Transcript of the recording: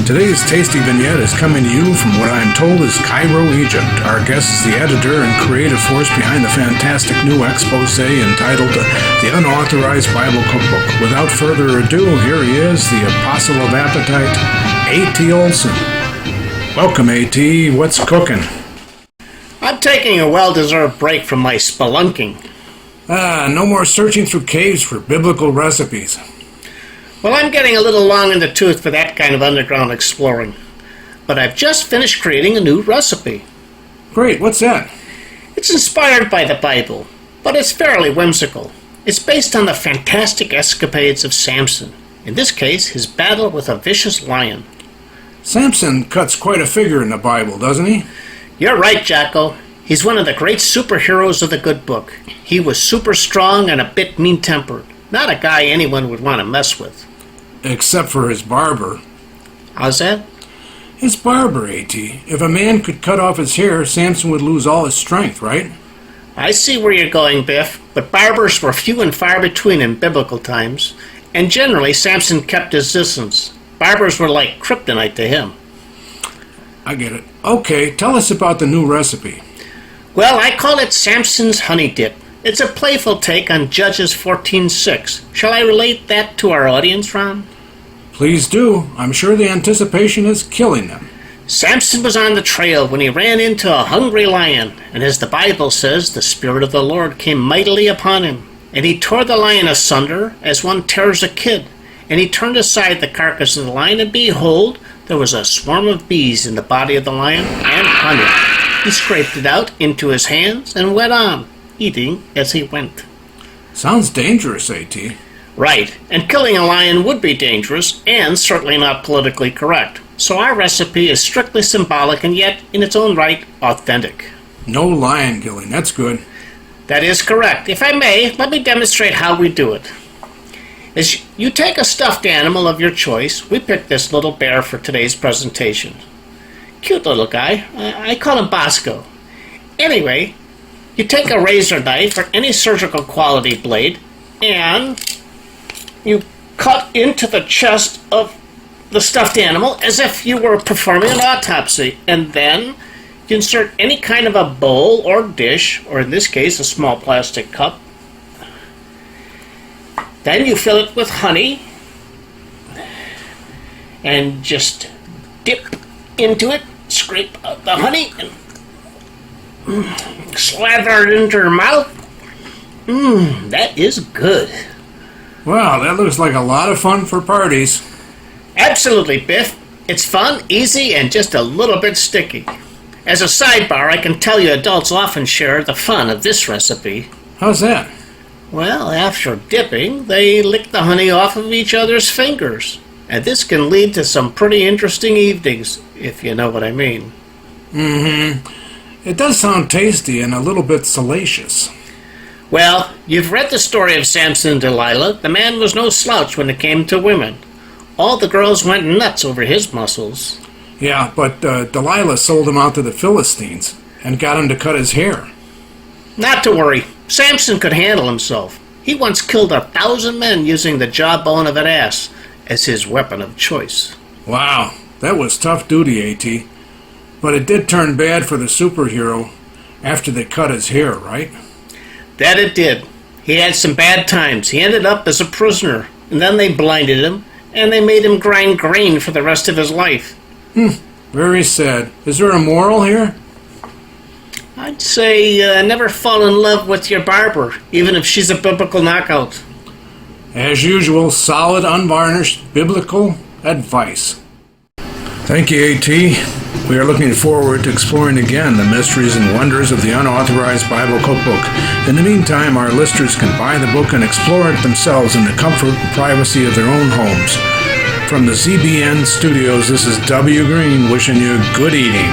Today's tasty vignette is coming to you from what I'm told is Cairo, Egypt. Our guest is the editor and creative force behind the fantastic new expose entitled The Unauthorized Bible Cookbook. Without further ado, here he is, the Apostle of Appetite, A.T. Olsen. Welcome, A.T. What's cooking? I'm taking a well-deserved break from my spelunking. No more searching through caves for biblical recipes. Well, I'm getting a little long in the tooth for that kind of underground exploring. But I've just finished creating a new recipe. Great, what's that? It's inspired by the Bible, but it's fairly whimsical. It's based on the fantastic escapades of Samson. In this case, his battle with a vicious lion. Samson cuts quite a figure in the Bible, doesn't he? You're right, Jacko. He's one of the great superheroes of the good book. He was super strong and a bit mean-tempered. Not a guy anyone would want to mess with. Except for his barber. How's that? His barber, A.T. If a man could cut off his hair, Samson would lose all his strength, right? I see where you're going, Biff, but barbers were few and far between in biblical times, and generally Samson kept his distance. Barbers were like kryptonite to him. I get it. Okay, tell us about the new recipe. Well, I call it Samson's Honey Dip. It's a playful take on Judges 14:6. Shall I relate that to our audience, Ron? Please do. I'm sure the anticipation is killing them. Samson was on the trail when he ran into a hungry lion, and as the Bible says, the Spirit of the Lord came mightily upon him. And he tore the lion asunder as one tears a kid. And he turned aside the carcass of the lion, and behold, there was a swarm of bees in the body of the lion, and honey. He scraped it out into his hands and went on, eating as he went. Sounds dangerous, A.T. Right, and killing a lion would be dangerous and certainly not politically correct. So our recipe is strictly symbolic and yet, in its own right, authentic. No lion killing, that's good. That is correct. If I may, let me demonstrate how we do it. As you take a stuffed animal of your choice, we picked this little bear for today's presentation. Cute little guy. I call him Bosco. Anyway, you take a razor knife or any surgical quality blade and you cut into the chest of the stuffed animal as if you were performing an autopsy. And then you insert any kind of a bowl or dish, or in this case a small plastic cup. Then you fill it with honey and just dip into it, scrape out the honey, and slather it into your mouth. That is good. Wow, that looks like a lot of fun for parties. Absolutely, Biff. It's fun, easy, and just a little bit sticky. As a sidebar, I can tell you adults often share the fun of this recipe. How's that? Well, after dipping, they lick the honey off of each other's fingers. And this can lead to some pretty interesting evenings, if you know what I mean. It does sound tasty and a little bit salacious. Well, you've read the story of Samson and Delilah. The man was no slouch when it came to women. All the girls went nuts over his muscles. Yeah, but Delilah sold him out to the Philistines and got him to cut his hair. Not to worry. Samson could handle himself. He once killed 1,000 men using the jawbone of an ass as his weapon of choice. Wow, that was tough duty, A.T. But it did turn bad for the superhero after they cut his hair, right? That it did. He had some bad times. He ended up as a prisoner, and then they blinded him, and they made him grind grain for the rest of his life. Very sad. Is there a moral here? I'd say never fall in love with your barber, even if she's a biblical knockout. As usual, solid, unvarnished, biblical advice. Thank you, A.T. We are looking forward to exploring again the mysteries and wonders of the Unauthorized Bible Cookbook. In the meantime, our listeners can buy the book and explore it themselves in the comfort and privacy of their own homes. From the ZBN studios, this is W. Green wishing you good eating.